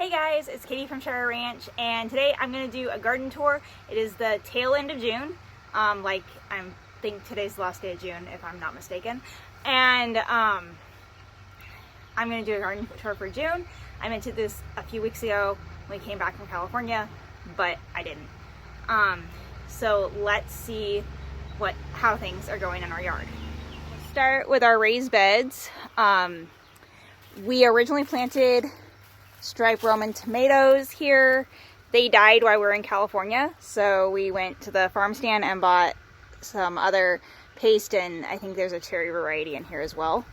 Hey guys, it's Katie from Shire Ranch, and today I'm going to do a garden tour. It is the tail end of June, I think today's the last day of June if I'm not mistaken, and I'm going to do a garden tour for June. I mentioned this a few weeks ago when we came back from California, but I didn't. So let's see how things are going in our yard. Let's start with our raised beds. We originally planted striped Roman tomatoes here. They died while we were in California, so we went to the farm stand and bought some other paste, and I think there's a cherry variety in here as well.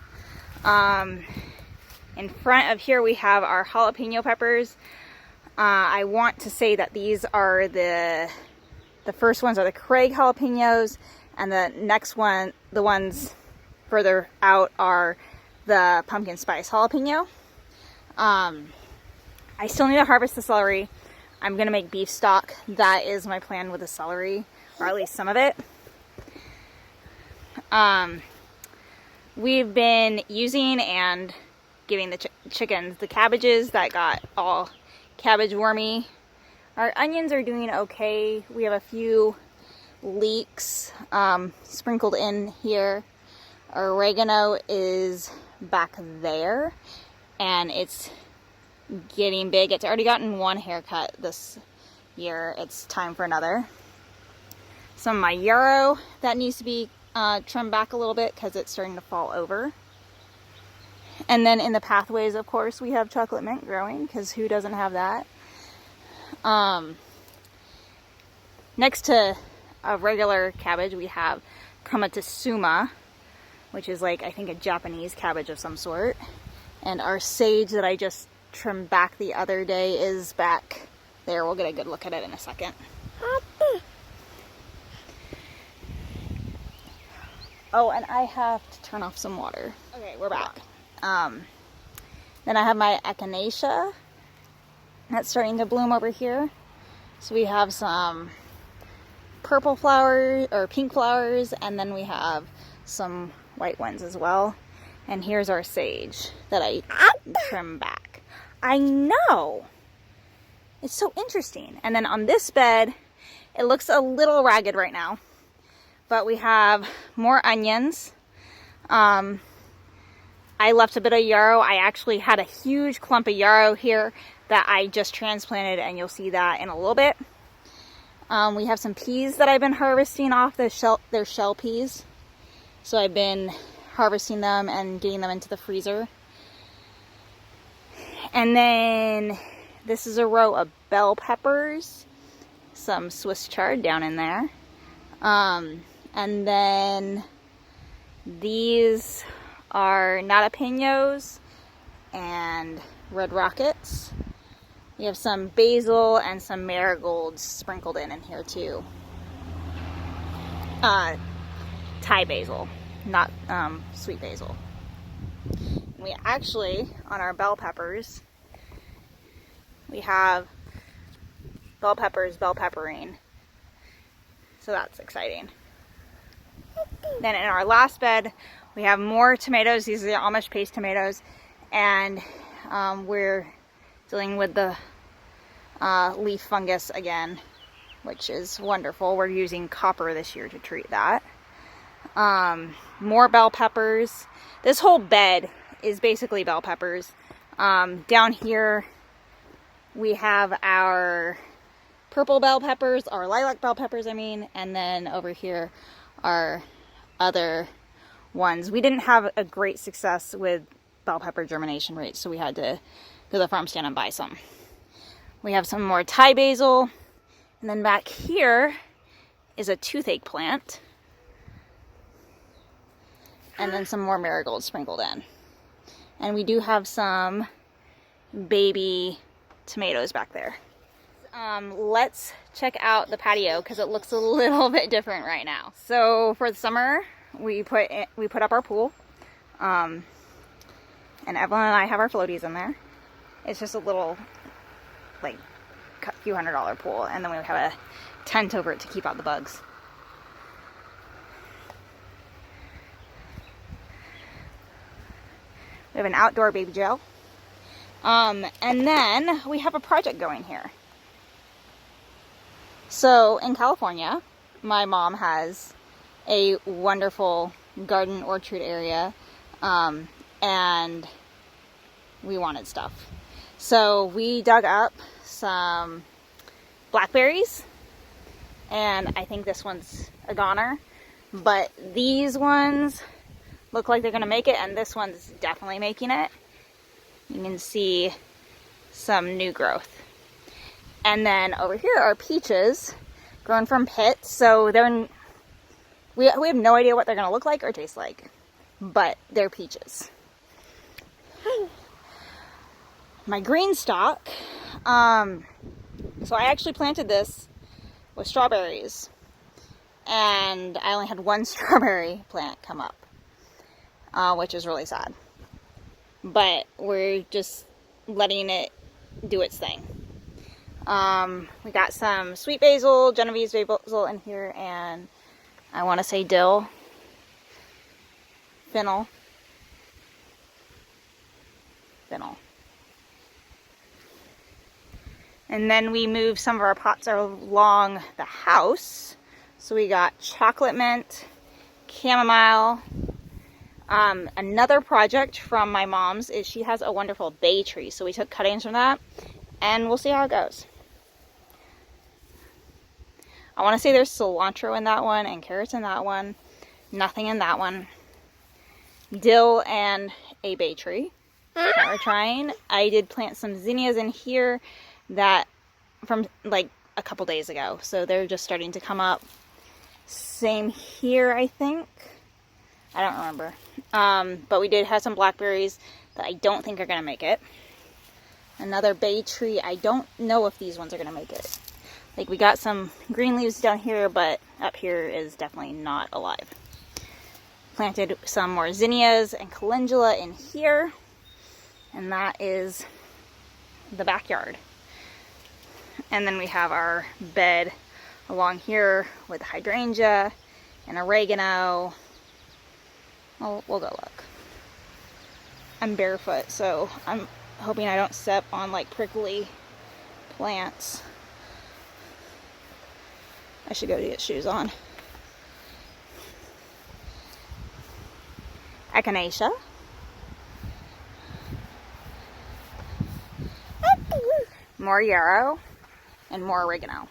In front of here we have our jalapeno peppers. I want to say that these are the first ones are the Craig jalapenos, and the next one, the ones further out, are the pumpkin spice jalapeno. I still need to harvest the celery. I'm gonna make beef stock. That is my plan with the celery, or at least some of it. We've been using and giving the chickens the cabbages that got all cabbage wormy. Our onions are doing okay. We have a few leeks sprinkled in here. Our oregano is back there, and it's getting big. It's already gotten one haircut this year. It's time for another. Some of my yarrow that needs to be trimmed back a little bit because it's starting to fall over. And then in the pathways, of course, we have chocolate mint growing, because who doesn't have that? Next to a regular cabbage, we have Kamatsuma, which is like, I think, a Japanese cabbage of some sort. And our sage that I just trimmed back the other day is back there. We'll get a good look at it in a second. Oh, and I have to turn off some water. Okay, we're back. Then I have my echinacea that's starting to bloom over here. So we have some purple flowers, or pink flowers, and then we have some white ones as well. And here's our sage that I trimmed back. I know! It's so interesting. And then on this bed, it looks a little ragged right now, but we have more onions. I left a bit of yarrow. I actually had a huge clump of yarrow here that I just transplanted, and you'll see that in a little bit. We have some peas that I've been harvesting off their shell peas. So I've been harvesting them and getting them into the freezer. And then this is a row of bell peppers, some Swiss chard down in there. And then these are jalapenos and red rockets. We have some basil and some marigolds sprinkled in here too. Thai basil, not sweet basil. We actually, on our bell peppers, we have bell peppers, bell pepperine. So that's exciting. Then in our last bed, we have more tomatoes. These are the Amish paste tomatoes, and we're dealing with the leaf fungus again, which is wonderful. We're using copper this year to treat that. More bell peppers. This whole bed is basically bell peppers. Down here we have our purple bell peppers, or lilac bell peppers, I mean, and then over here are other ones. We didn't have a great success with bell pepper germination rates, so we had to go to the farm stand and buy some. We have some more Thai basil, and then back here is a toothache plant, and then some more marigolds sprinkled in. And we do have some baby tomatoes back there. Let's check out the patio, because it looks a little bit different right now. So for the summer, we put up our pool, and Evelyn and I have our floaties in there. It's just a little, like, few $100 pool, and then we have a tent over it to keep out the bugs. We have an outdoor baby gel, And then we have a project going here. So in California, my mom has a wonderful garden orchard area, and we wanted stuff. So we dug up some blackberries, and I think this one's a goner, but these ones look like they're gonna make it, and this one's definitely making it. You can see some new growth. And then over here are peaches grown from pits. So we have no idea what they're gonna look like or taste like, but they're peaches. My green stalk, so I actually planted this with strawberries, and I only had one strawberry plant come up, which is really sad. But we're just letting it do its thing. We got some sweet basil, Genovese basil in here, and I want to say dill, fennel. And then we moved some of our pots along the house. So we got chocolate mint, chamomile. Another project from my mom's is she has a wonderful bay tree. So we took cuttings from that, and we'll see how it goes. I want to say there's cilantro in that one and carrots in that one. Nothing in that one. Dill and a bay tree that we're trying. I did plant some zinnias in here that from like a couple days ago. So they're just starting to come up. Same here, I think. I don't remember. But we did have some blackberries that I don't think are going to make it. Another bay tree. I don't know if these ones are going to make it. Like, we got some green leaves down here, but up here is definitely not alive. Planted some more zinnias and calendula in here. And that is the backyard. And then we have our bed along here with hydrangea and oregano. We'll go look. I'm barefoot, so I'm hoping I don't step on like prickly plants. I should go to get shoes on. Echinacea. More yarrow and more oregano.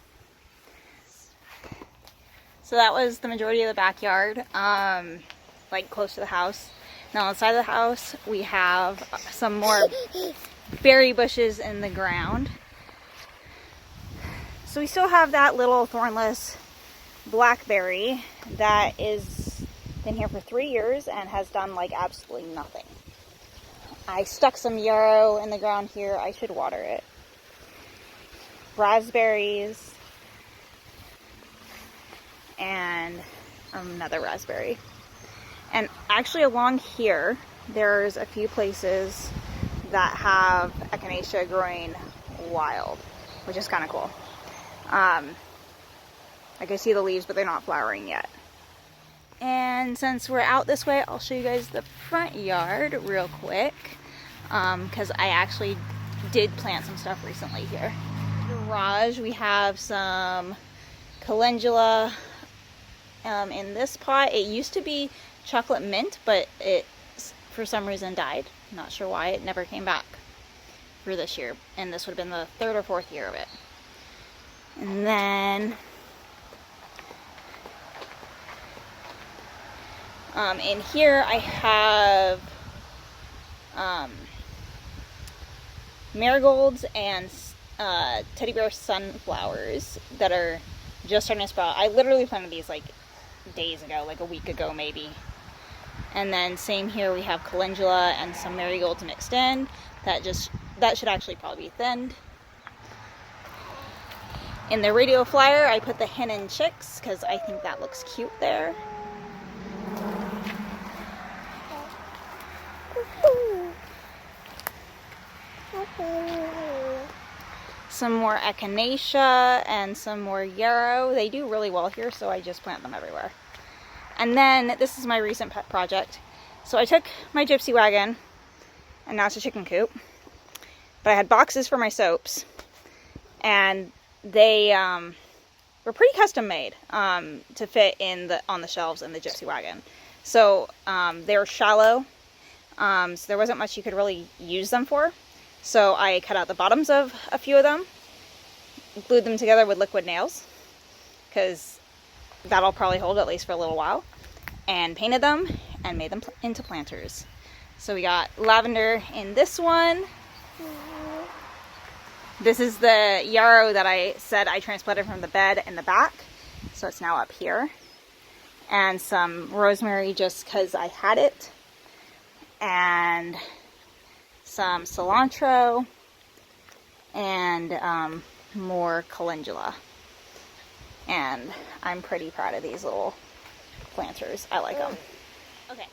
So that was the majority of the backyard, like close to the house. Now on the side of the house we have some more berry bushes in the ground. So we still have that little thornless blackberry that is been here for 3 years and has done like absolutely nothing. I stuck some yarrow in the ground here. I should water it. Raspberries and another raspberry. And actually along here there's a few places that have echinacea growing wild, which is kind of cool. I can see the leaves, but they're not flowering yet. And since we're out this way, I'll show you guys the front yard real quick, because I actually did plant some stuff recently here. Garage, we have some calendula in this pot. It used to be chocolate mint, but it for some reason died. Not sure why. It never came back for this year, and this would have been the 3rd or 4th year of it. And then in here I have marigolds and teddy bear sunflowers that are just starting to sprout. I literally planted these like days ago, like a week ago maybe. And then same here, we have calendula and some marigolds mixed in. That should actually probably be thinned. In the radio flyer, I put the hen and chicks because I think that looks cute there. Some more echinacea and some more yarrow. They do really well here, so I just plant them everywhere. And then this is my recent pet project. So I took my gypsy wagon, and now it's a chicken coop. but I had boxes for my soaps, and they were pretty custom made to fit on the shelves in the Gypsy wagon. So they were shallow, so there wasn't much you could really use them for. So I cut out the bottoms of a few of them, glued them together with liquid nails, because that'll probably hold at least for a little while, and painted them and made them into planters. So we got lavender in this one. This is the yarrow that I said I transplanted from the bed in the back, so it's now up here. And some rosemary just because I had it, and some cilantro, and more calendula. And I'm pretty proud of these little planters. I like them. Okay.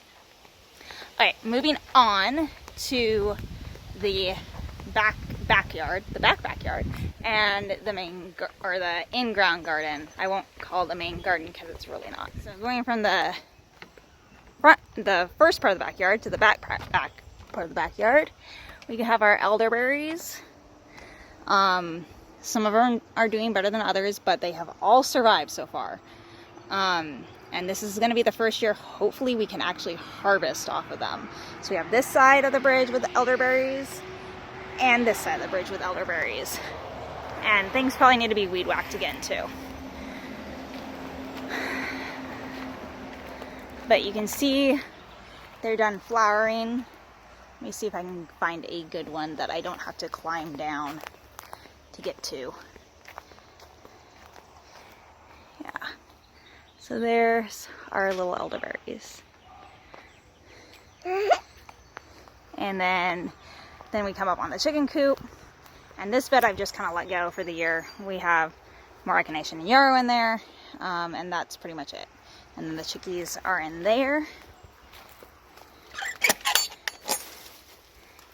Alright, moving on to the backyard, and the main, or the in-ground garden. I won't call it the main garden because it's really not. So going from the first part of the backyard to the back part of the backyard, we can have our elderberries. Some of them are doing better than others, but they have all survived so far. And this is going to be the first year, hopefully, we can actually harvest off of them. So we have this side of the bridge with the elderberries, and this side of the bridge with elderberries. And things probably need to be weed whacked again, too. But you can see they're done flowering. Let me see if I can find a good one that I don't have to climb down to get to. Yeah. So there's our little elderberries. And then we come up on the chicken coop. And this bed I've just kind of let go for the year. We have more echinacea and yarrow in there. And that's pretty much it. And then the chickies are in there.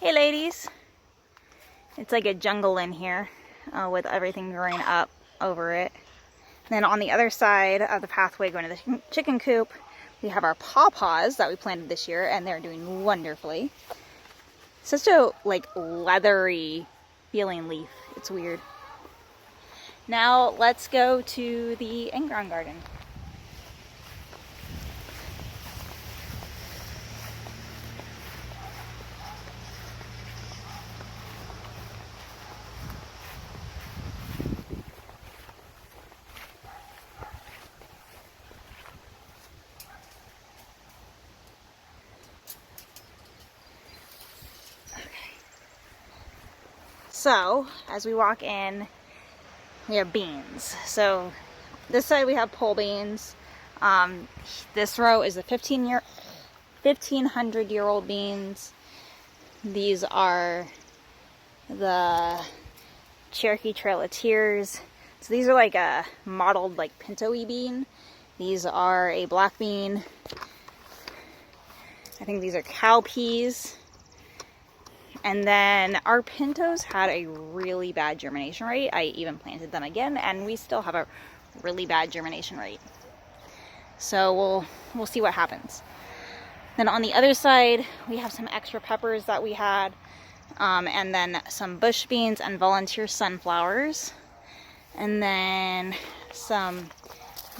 Hey ladies. It's like a jungle in here with everything growing up over it. Then on the other side of the pathway going to the chicken coop, we have our pawpaws that we planted this year, and they're doing wonderfully. Such a like leathery feeling leaf. It's weird. Now let's go to the in-ground garden. So, as we walk in, we have beans. So, this side we have pole beans. This row is the 1,500-year-old beans. These are the Cherokee Trail of Tears. So these are like a mottled like pinto-y bean. These are a black bean. I think these are cow peas. And then our pintos had a really bad germination rate. I even planted them again, and we still have a really bad germination rate. So we'll see what happens. Then on the other side, we have some extra peppers that we had, and then some bush beans and volunteer sunflowers, and then some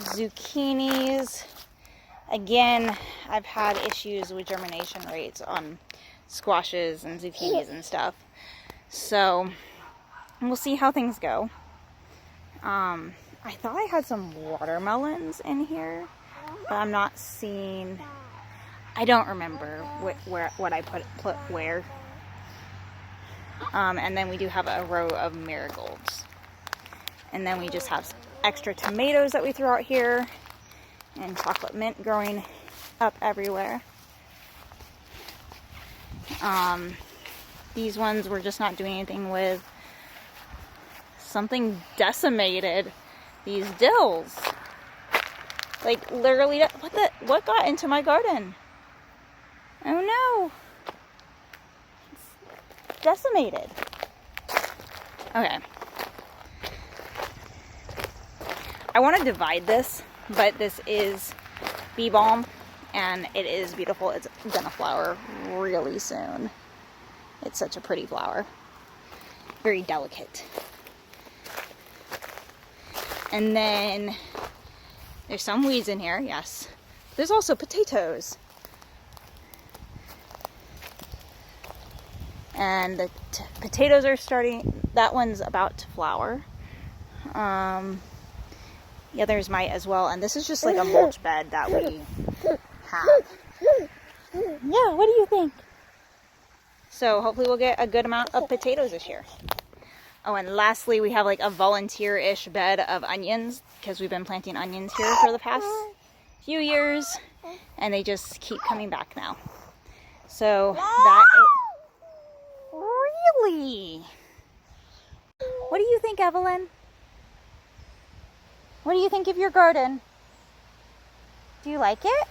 zucchinis. Again, I've had issues with germination rates on squashes and zucchinis and stuff. So we'll see how things go. I thought I had some watermelons in here, but I'm not seeing. I don't remember what I put where. And then we do have a row of marigolds. And then we just have extra tomatoes that we threw out here, and chocolate mint growing up everywhere. These ones we're just not doing anything with. Something decimated these dills. Like literally, what got into my garden? Oh no! It's decimated. Okay. I want to divide this, but this is bee balm, and it is beautiful. It's gonna flower really soon. It's such a pretty flower. very delicate. And then there's some weeds in here, yes. There's also potatoes. And the potatoes are starting, that one's about to flower. The others might as well. And this is just like a mulch bed that we have. Yeah, what do you think? So hopefully we'll get a good amount of potatoes this year. Oh, and lastly, we have like a volunteer-ish bed of onions because we've been planting onions here for the past few years, and they just keep coming back now. So that is... Really? What do you think, Evelyn? What do you think of your garden? Do you like it?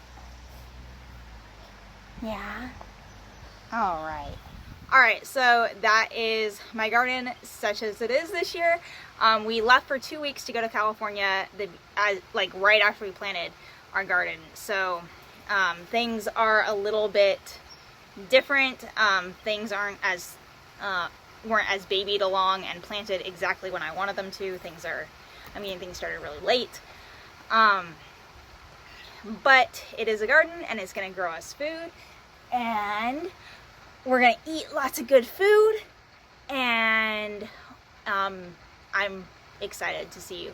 Yeah. All right. All right, so that is my garden such as it is this year. We left for 2 weeks to go to California, like right after we planted our garden. So things are a little bit different. Things weren't as babied along and planted exactly when I wanted them to. Things started really late. But it is a garden and it's gonna grow us food, and we're gonna eat lots of good food, and I'm excited to see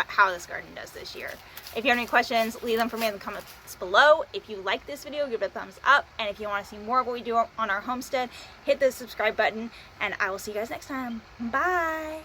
how this garden does this year. If you have any questions, leave them for me in the comments below. If you like this video, give it a thumbs up, and if you want to see more of what we do on our homestead, hit the subscribe button, and I will see you guys next time. Bye!